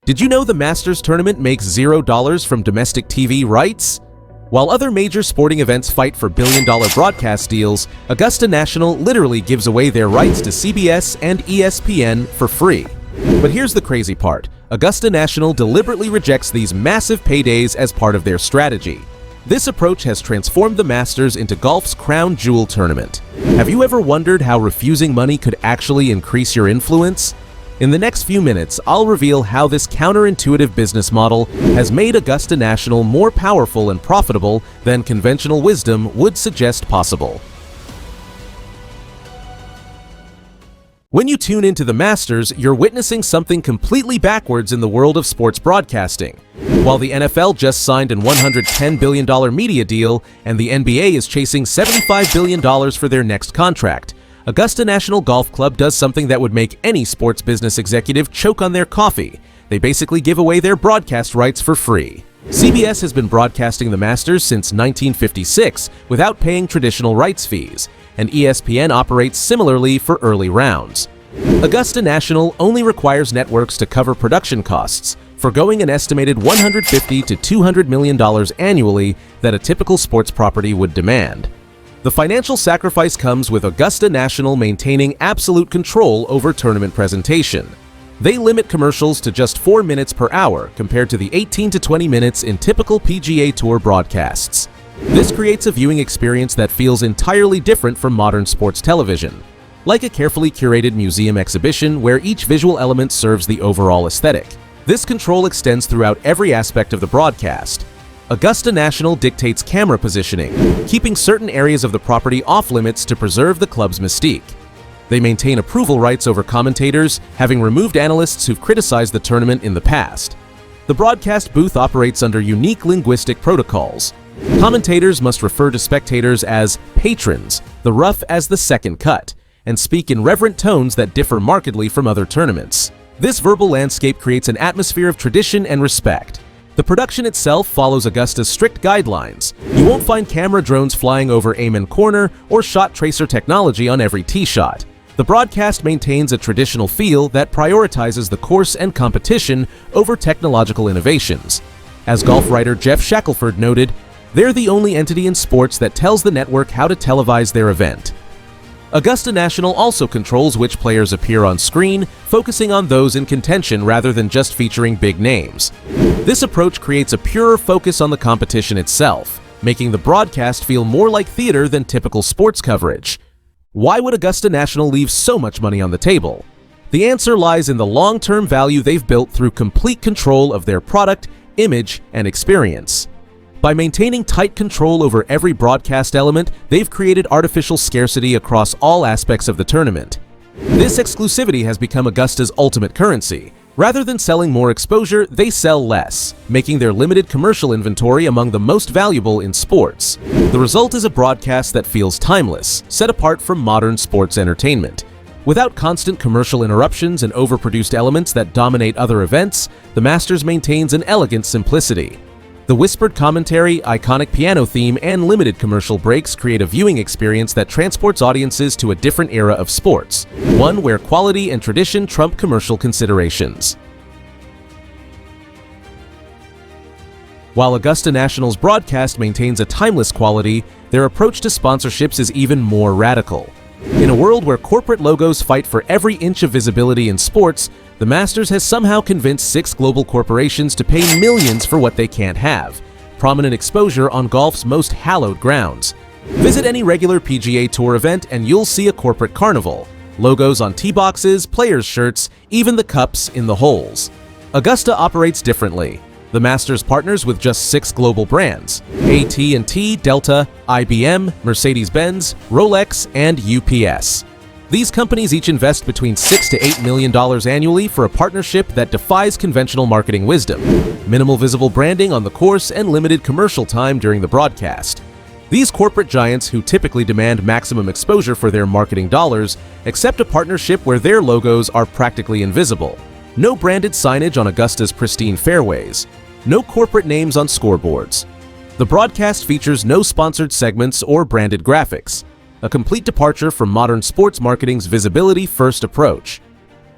Did you know the Masters tournament makes $0 from domestic TV rights? While other major sporting events fight for billion-dollar broadcast deals, Augusta National literally gives away their rights to CBS and ESPN for free. But here's the crazy part. Augusta National deliberately rejects these massive paydays as part of their strategy. This approach has transformed the Masters into golf's crown jewel tournament. Have you ever wondered how refusing money could actually increase your influence? In the next few minutes, I'll reveal how this counterintuitive business model has made Augusta National more powerful and profitable than conventional wisdom would suggest possible. When you tune into the Masters, you're witnessing something completely backwards in the world of sports broadcasting. While the NFL just signed a $110 billion media deal and the NBA is chasing $75 billion for their next contract, Augusta National Golf Club does something that would make any sports business executive choke on their coffee. They basically give away their broadcast rights for free. CBS has been broadcasting the Masters since 1956 without paying traditional rights fees, and ESPN operates similarly for early rounds. Augusta National only requires networks to cover production costs, forgoing an estimated $150 to $200 million annually that a typical sports property would demand. The financial sacrifice comes with Augusta National maintaining absolute control over tournament presentation. They limit commercials to just 4 minutes per hour compared to the 18 to 20 minutes in typical PGA Tour broadcasts. This creates a viewing experience that feels entirely different from modern sports television, like a carefully curated museum exhibition where each visual element serves the overall aesthetic. This control extends throughout every aspect of the broadcast. Augusta National dictates camera positioning, keeping certain areas of the property off-limits to preserve the club's mystique. They maintain approval rights over commentators, having removed analysts who've criticized the tournament in the past. The broadcast booth operates under unique linguistic protocols. Commentators must refer to spectators as patrons, the rough as the second cut, and speak in reverent tones that differ markedly from other tournaments. This verbal landscape creates an atmosphere of tradition and respect. The production itself follows Augusta's strict guidelines. You won't find camera drones flying over Amen Corner or shot tracer technology on every tee shot. The broadcast maintains a traditional feel that prioritizes the course and competition over technological innovations. As golf writer Jeff Shackelford noted, they're the only entity in sports that tells the network how to televise their event. Augusta National also controls which players appear on screen, focusing on those in contention rather than just featuring big names. This approach creates a purer focus on the competition itself, making the broadcast feel more like theater than typical sports coverage. Why would Augusta National leave so much money on the table? The answer lies in the long-term value they've built through complete control of their product, image, and experience. By maintaining tight control over every broadcast element, they've created artificial scarcity across all aspects of the tournament. This exclusivity has become Augusta's ultimate currency. Rather than selling more exposure, they sell less, making their limited commercial inventory among the most valuable in sports. The result is a broadcast that feels timeless, set apart from modern sports entertainment. Without constant commercial interruptions and overproduced elements that dominate other events, the Masters maintains an elegant simplicity. The whispered commentary, iconic piano theme, and limited commercial breaks create a viewing experience that transports audiences to a different era of sports, one where quality and tradition trump commercial considerations. While Augusta National's broadcast maintains a timeless quality, their approach to sponsorships is even more radical. In a world where corporate logos fight for every inch of visibility in sports, the Masters has somehow convinced 6 global corporations to pay millions for what they can't have: prominent exposure on golf's most hallowed grounds. Visit any regular PGA Tour event and you'll see a corporate carnival. Logos on tee boxes, players' shirts, even the cups in the holes. Augusta operates differently. The Masters partners with just 6 global brands: AT&T, Delta, IBM, Mercedes-Benz, Rolex, and UPS. These companies each invest between $6 to $8 million annually for a partnership that defies conventional marketing wisdom: minimal visible branding on the course and limited commercial time during the broadcast. These corporate giants, who typically demand maximum exposure for their marketing dollars, accept a partnership where their logos are practically invisible. No branded signage on Augusta's pristine fairways. No corporate names on scoreboards. The broadcast features no sponsored segments or branded graphics, a complete departure from modern sports marketing's visibility-first approach.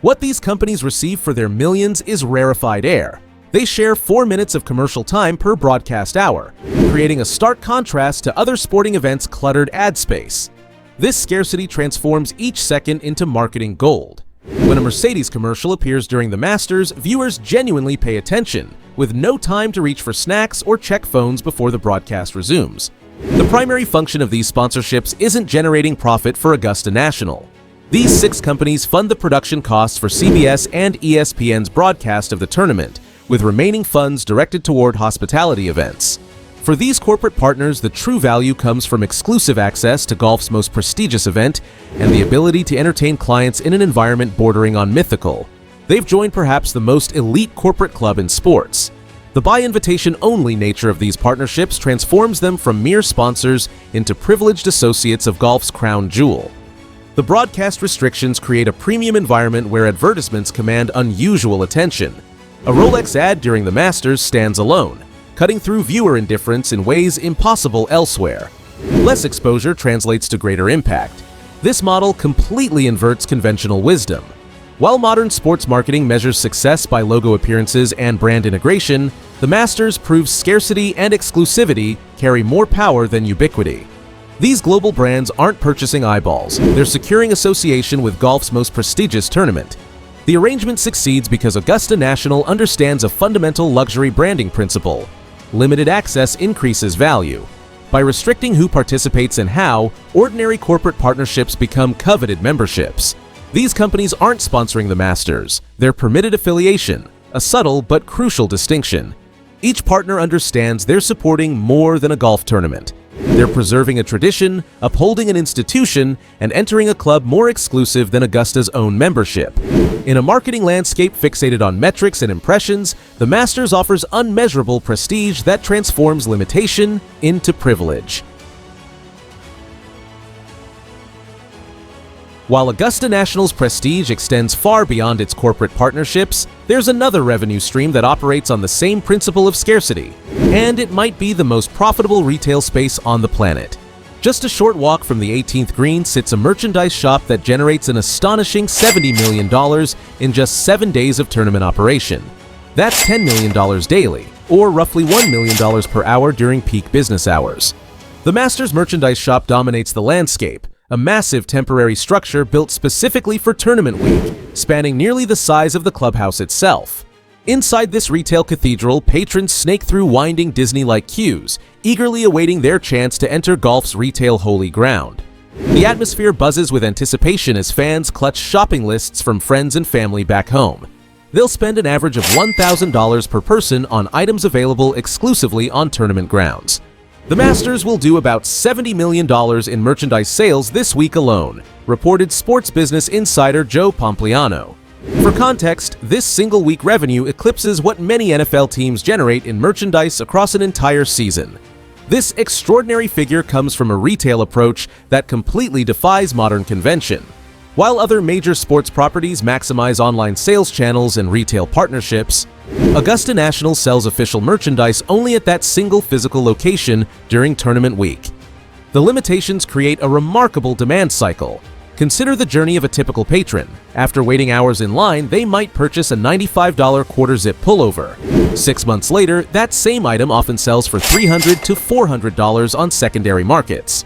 What these companies receive for their millions is rarefied air. They share 4 minutes of commercial time per broadcast hour, creating a stark contrast to other sporting events' cluttered ad space. This scarcity transforms each second into marketing gold. When a Mercedes commercial appears during the Masters, viewers genuinely pay attention, with no time to reach for snacks or check phones before the broadcast resumes. The primary function of these sponsorships isn't generating profit for Augusta National. These 6 companies fund the production costs for CBS and ESPN's broadcast of the tournament, with remaining funds directed toward hospitality events. For these corporate partners, the true value comes from exclusive access to golf's most prestigious event and the ability to entertain clients in an environment bordering on mythical. They've joined perhaps the most elite corporate club in sports. The by-invitation-only nature of these partnerships transforms them from mere sponsors into privileged associates of golf's crown jewel. The broadcast restrictions create a premium environment where advertisements command unusual attention. A Rolex ad during the Masters stands alone, cutting through viewer indifference in ways impossible elsewhere. Less exposure translates to greater impact. This model completely inverts conventional wisdom. While modern sports marketing measures success by logo appearances and brand integration, the Masters proves scarcity and exclusivity carry more power than ubiquity. These global brands aren't purchasing eyeballs, they're securing association with golf's most prestigious tournament. The arrangement succeeds because Augusta National understands a fundamental luxury branding principle. Limited access increases value. By restricting who participates and how, ordinary corporate partnerships become coveted memberships. These companies aren't sponsoring the Masters, they're permitted affiliation, a subtle but crucial distinction. Each partner understands they're supporting more than a golf tournament. They're preserving a tradition, upholding an institution, and entering a club more exclusive than Augusta's own membership. In a marketing landscape fixated on metrics and impressions, the Masters offers unmeasurable prestige that transforms limitation into privilege. While Augusta National's prestige extends far beyond its corporate partnerships, there's another revenue stream that operates on the same principle of scarcity, and it might be the most profitable retail space on the planet. Just a short walk from the 18th green sits a merchandise shop that generates an astonishing $70 million in just 7 days of tournament operation. That's $10 million daily, or roughly $1 million per hour during peak business hours. The Masters merchandise shop dominates the landscape, a massive temporary structure built specifically for tournament week, spanning nearly the size of the clubhouse itself. Inside this retail cathedral, patrons snake through winding Disney-like queues, eagerly awaiting their chance to enter golf's retail holy ground. The atmosphere buzzes with anticipation as fans clutch shopping lists from friends and family back home. They'll spend an average of $1,000 per person on items available exclusively on tournament grounds. The Masters will do about $70 million in merchandise sales this week alone, reported sports business insider Joe Pompliano. For context, this single-week revenue eclipses what many NFL teams generate in merchandise across an entire season. This extraordinary figure comes from a retail approach that completely defies modern convention. While other major sports properties maximize online sales channels and retail partnerships, Augusta National sells official merchandise only at that single physical location during tournament week. The limitations create a remarkable demand cycle. Consider the journey of a typical patron. After waiting hours in line, they might purchase a $95 quarter-zip pullover. 6 months later, that same item often sells for $300 to $400 on secondary markets.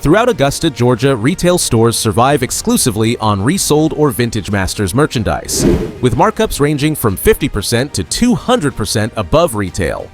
Throughout Augusta, Georgia, retail stores survive exclusively on resold or vintage Masters merchandise, with markups ranging from 50% to 200% above retail.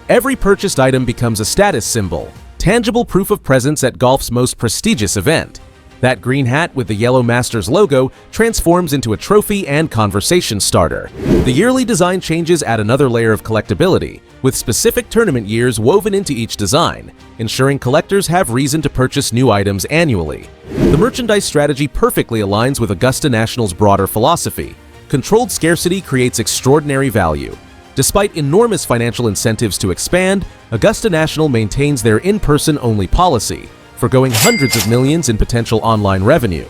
Every purchased item becomes a status symbol, tangible proof of presence at golf's most prestigious event. That green hat with the yellow Masters logo transforms into a trophy and conversation starter. The yearly design changes add another layer of collectability, with specific tournament years woven into each design, ensuring collectors have reason to purchase new items annually. The merchandise strategy perfectly aligns with Augusta National's broader philosophy. Controlled scarcity creates extraordinary value. Despite enormous financial incentives to expand, Augusta National maintains their in-person only policy, forgoing hundreds of millions in potential online revenue.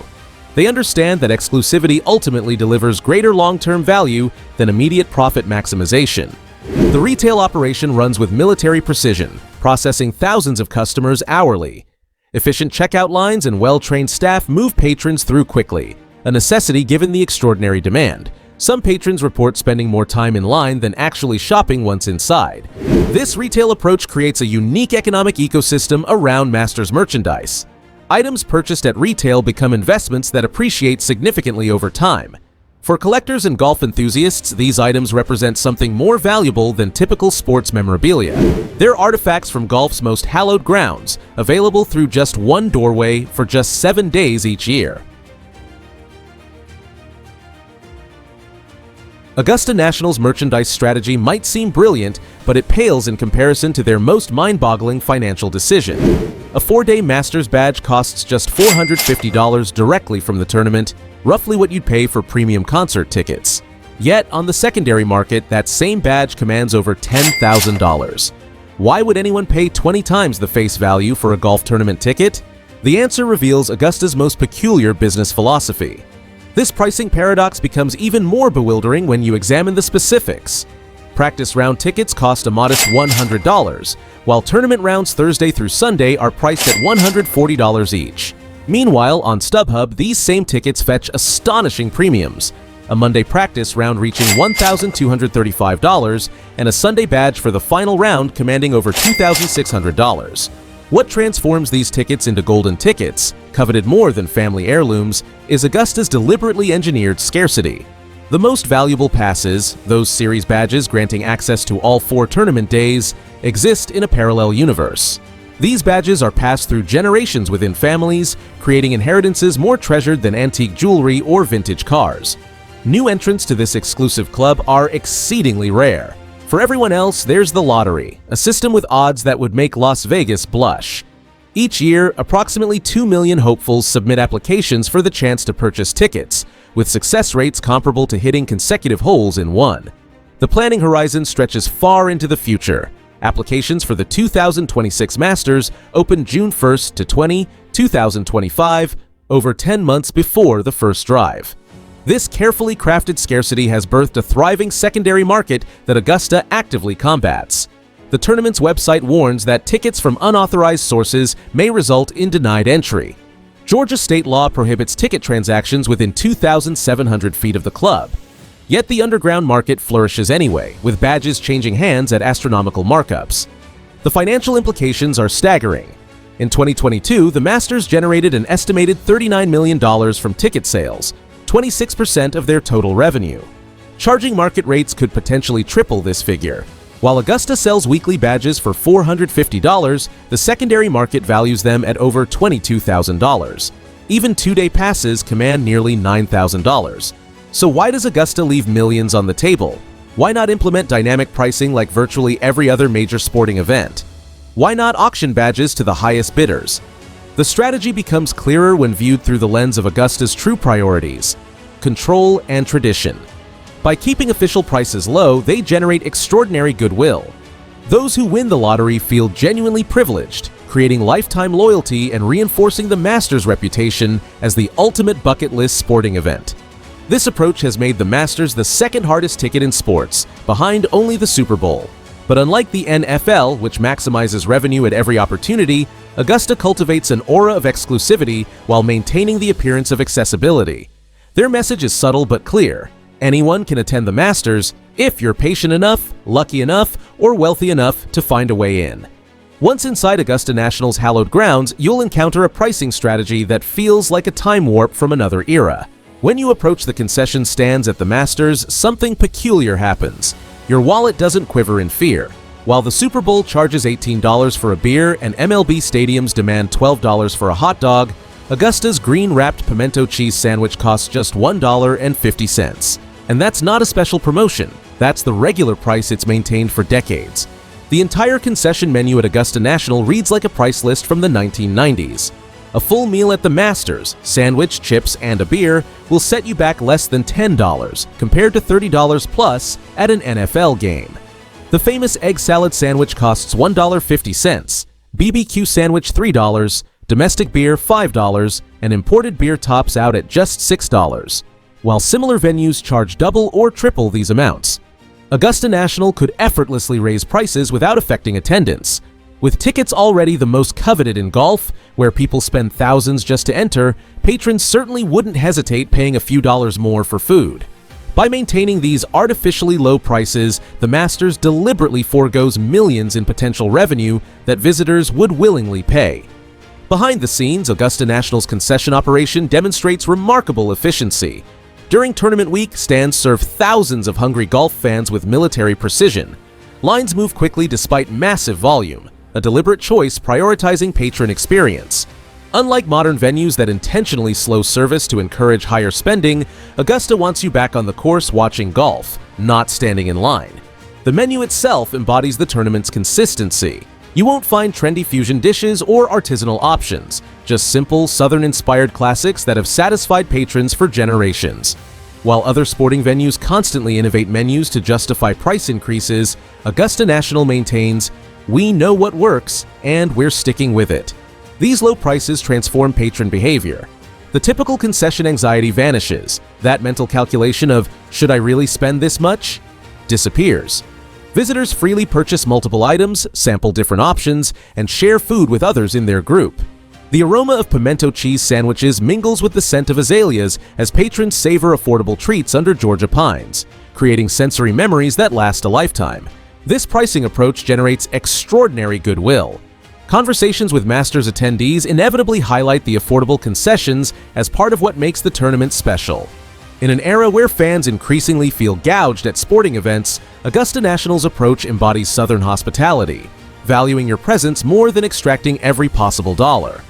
They understand that exclusivity ultimately delivers greater long-term value than immediate profit maximization. The retail operation runs with military precision, processing thousands of customers hourly. Efficient checkout lines and well-trained staff move patrons through quickly, a necessity given the extraordinary demand. Some patrons report spending more time in line than actually shopping once inside. This retail approach creates a unique economic ecosystem around Masters merchandise. Items purchased at retail become investments that appreciate significantly over time. For collectors and golf enthusiasts, these items represent something more valuable than typical sports memorabilia. They're artifacts from golf's most hallowed grounds, available through just one doorway for just 7 days each year. Augusta National's merchandise strategy might seem brilliant, but it pales in comparison to their most mind-boggling financial decision. A 4-day Masters badge costs just $450 directly from the tournament, roughly what you'd pay for premium concert tickets. Yet, on the secondary market, that same badge commands over $10,000. Why would anyone pay 20 times the face value for a golf tournament ticket? The answer reveals Augusta's most peculiar business philosophy. This pricing paradox becomes even more bewildering when you examine the specifics. Practice round tickets cost a modest $100, while tournament rounds Thursday through Sunday are priced at $140 each. Meanwhile, on StubHub, these same tickets fetch astonishing premiums, a Monday practice round reaching $1,235 and a Sunday badge for the final round commanding over $2,600. What transforms these tickets into golden tickets, coveted more than family heirlooms, is Augusta's deliberately engineered scarcity. The most valuable passes, those series badges granting access to all 4 tournament days, exist in a parallel universe. These badges are passed through generations within families, creating inheritances more treasured than antique jewelry or vintage cars. New entrants to this exclusive club are exceedingly rare. For everyone else, there's the lottery, a system with odds that would make Las Vegas blush. Each year, approximately 2 million hopefuls submit applications for the chance to purchase tickets, with success rates comparable to hitting consecutive holes in one. The planning horizon stretches far into the future. Applications for the 2026 Masters open June 1st to 2025, over 10 months before the first drive. This carefully crafted scarcity has birthed a thriving secondary market that Augusta actively combats. The tournament's website warns that tickets from unauthorized sources may result in denied entry. Georgia state law prohibits ticket transactions within 2,700 feet of the club. Yet the underground market flourishes anyway, with badges changing hands at astronomical markups. The financial implications are staggering. In 2022, the Masters generated an estimated $39 million from ticket sales, 26% of their total revenue. Charging market rates could potentially triple this figure. While Augusta sells weekly badges for $450, the secondary market values them at over $22,000. Even 2-day passes command nearly $9,000. So why does Augusta leave millions on the table? Why not implement dynamic pricing like virtually every other major sporting event? Why not auction badges to the highest bidders? The strategy becomes clearer when viewed through the lens of Augusta's true priorities: control and tradition. By keeping official prices low, they generate extraordinary goodwill. Those who win the lottery feel genuinely privileged, creating lifetime loyalty and reinforcing the Masters' reputation as the ultimate bucket list sporting event. This approach has made the Masters the second hardest ticket in sports, behind only the Super Bowl. But unlike the NFL, which maximizes revenue at every opportunity, Augusta cultivates an aura of exclusivity while maintaining the appearance of accessibility. Their message is subtle but clear. Anyone can attend the Masters if you're patient enough, lucky enough, or wealthy enough to find a way in. Once inside Augusta National's hallowed grounds, you'll encounter a pricing strategy that feels like a time warp from another era. When you approach the concession stands at the Masters, something peculiar happens. Your wallet doesn't quiver in fear. While the Super Bowl charges $18 for a beer and MLB stadiums demand $12 for a hot dog, Augusta's green-wrapped pimento cheese sandwich costs just $1.50. And that's not a special promotion. That's the regular price it's maintained for decades. The entire concession menu at Augusta National reads like a price list from the 1990s. A full meal at the Masters, sandwich, chips, and a beer will set you back less than $10, compared to $30 plus at an NFL game. The famous egg salad sandwich costs $1.50, BBQ sandwich $3, domestic beer $5, and imported beer tops out at just $6, while similar venues charge double or triple these amounts. Augusta National could effortlessly raise prices without affecting attendance. With tickets already the most coveted in golf, where people spend thousands just to enter, patrons certainly wouldn't hesitate paying a few dollars more for food. By maintaining these artificially low prices, the Masters deliberately forgoes millions in potential revenue that visitors would willingly pay. Behind the scenes, Augusta National's concession operation demonstrates remarkable efficiency. During tournament week, stands serve thousands of hungry golf fans with military precision. Lines move quickly despite massive volume, a deliberate choice prioritizing patron experience. Unlike modern venues that intentionally slow service to encourage higher spending, Augusta wants you back on the course watching golf, not standing in line. The menu itself embodies the tournament's consistency. You won't find trendy fusion dishes or artisanal options, just simple Southern-inspired classics that have satisfied patrons for generations. While other sporting venues constantly innovate menus to justify price increases, Augusta National maintains, "We know what works, and we're sticking with it." These low prices transform patron behavior. The typical concession anxiety vanishes. That mental calculation of, "Should I really spend this much?" disappears. Visitors freely purchase multiple items, sample different options, and share food with others in their group. The aroma of pimento cheese sandwiches mingles with the scent of azaleas as patrons savor affordable treats under Georgia pines, creating sensory memories that last a lifetime. This pricing approach generates extraordinary goodwill. Conversations with Masters attendees inevitably highlight the affordable concessions as part of what makes the tournament special. In an era where fans increasingly feel gouged at sporting events, Augusta National's approach embodies Southern hospitality, valuing your presence more than extracting every possible dollar.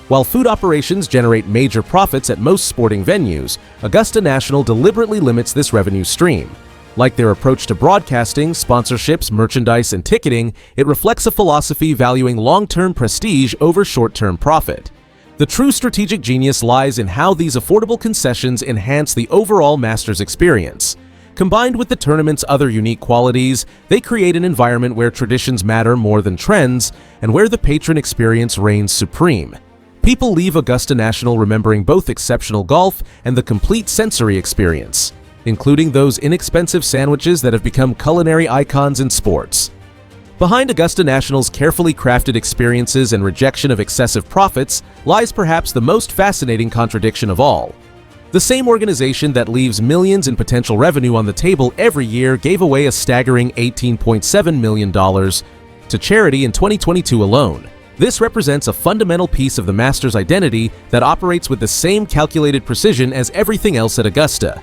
While food operations generate major profits at most sporting venues, Augusta National deliberately limits this revenue stream. Like their approach to broadcasting, sponsorships, merchandise, and ticketing, it reflects a philosophy valuing long-term prestige over short-term profit. The true strategic genius lies in how these affordable concessions enhance the overall Masters experience. Combined with the tournament's other unique qualities, they create an environment where traditions matter more than trends and where the patron experience reigns supreme. People leave Augusta National remembering both exceptional golf and the complete sensory experience, including those inexpensive sandwiches that have become culinary icons in sports. Behind Augusta National's carefully crafted experiences and rejection of excessive profits lies perhaps the most fascinating contradiction of all. The same organization that leaves millions in potential revenue on the table every year gave away a staggering $18.7 million to charity in 2022 alone. This represents a fundamental piece of the Masters identity that operates with the same calculated precision as everything else at Augusta.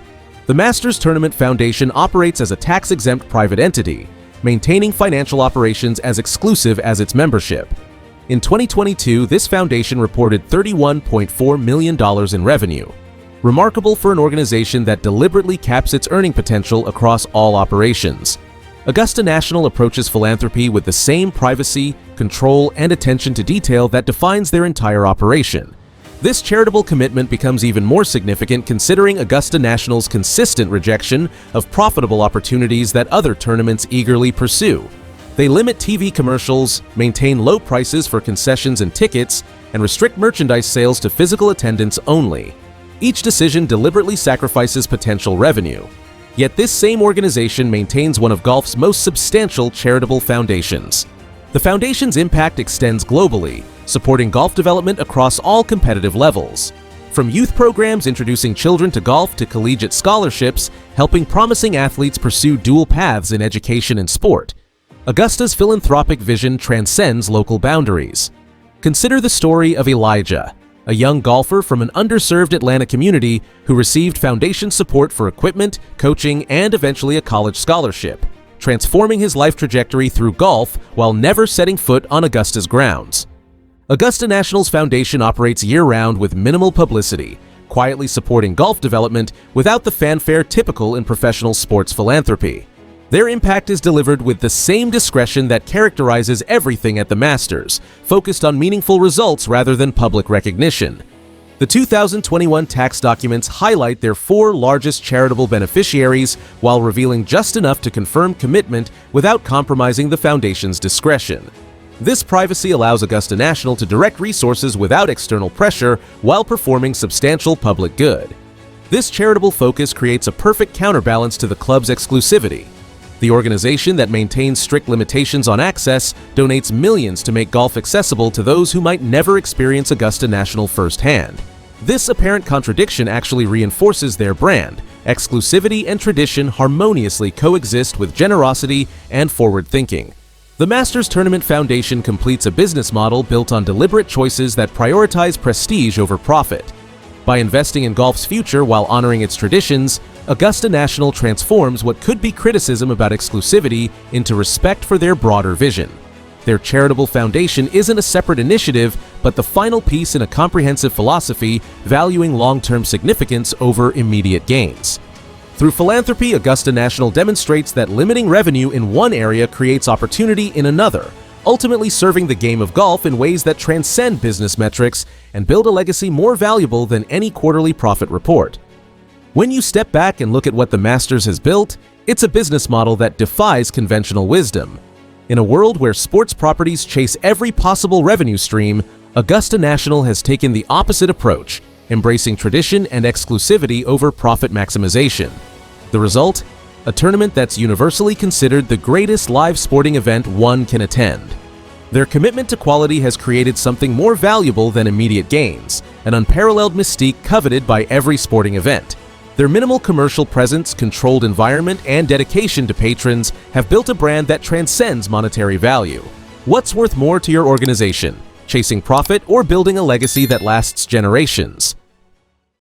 The Masters Tournament Foundation operates as a tax-exempt private entity, maintaining financial operations as exclusive as its membership. In 2022, this foundation reported $31.4 million in revenue, remarkable for an organization that deliberately caps its earning potential across all operations. Augusta National approaches philanthropy with the same privacy, control, and attention to detail that defines their entire operation. This charitable commitment becomes even more significant considering Augusta National's consistent rejection of profitable opportunities that other tournaments eagerly pursue. They limit TV commercials, maintain low prices for concessions and tickets, and restrict merchandise sales to physical attendance only. Each decision deliberately sacrifices potential revenue. Yet this same organization maintains one of golf's most substantial charitable foundations. The foundation's impact extends globally, supporting golf development across all competitive levels. From youth programs introducing children to golf to collegiate scholarships, helping promising athletes pursue dual paths in education and sport, Augusta's philanthropic vision transcends local boundaries. Consider the story of Elijah, a young golfer from an underserved Atlanta community who received foundation support for equipment, coaching, and eventually a college scholarship, transforming his life trajectory through golf while never setting foot on Augusta's grounds. Augusta National's foundation operates year-round with minimal publicity, quietly supporting golf development without the fanfare typical in professional sports philanthropy. Their impact is delivered with the same discretion that characterizes everything at the Masters, focused on meaningful results rather than public recognition. The 2021 tax documents highlight their 4 largest charitable beneficiaries while revealing just enough to confirm commitment without compromising the foundation's discretion. This privacy allows Augusta National to direct resources without external pressure while performing substantial public good. This charitable focus creates a perfect counterbalance to the club's exclusivity. The organization that maintains strict limitations on access donates millions to make golf accessible to those who might never experience Augusta National firsthand. This apparent contradiction actually reinforces their brand. Exclusivity and tradition harmoniously coexist with generosity and forward thinking. The Masters Tournament Foundation completes a business model built on deliberate choices that prioritize prestige over profit. By investing in golf's future while honoring its traditions, Augusta National transforms what could be criticism about exclusivity into respect for their broader vision. Their charitable foundation isn't a separate initiative, but the final piece in a comprehensive philosophy valuing long-term significance over immediate gains. Through philanthropy, Augusta National demonstrates that limiting revenue in one area creates opportunity in another, ultimately serving the game of golf in ways that transcend business metrics and build a legacy more valuable than any quarterly profit report. When you step back and look at what the Masters has built, it's a business model that defies conventional wisdom. In a world where sports properties chase every possible revenue stream, Augusta National has taken the opposite approach, embracing tradition and exclusivity over profit maximization. The result? A tournament that's universally considered the greatest live sporting event one can attend. Their commitment to quality has created something more valuable than immediate gains, an unparalleled mystique coveted by every sporting event. Their minimal commercial presence, controlled environment, and dedication to patrons have built a brand that transcends monetary value. What's worth more to your organization? Chasing profit or building a legacy that lasts generations?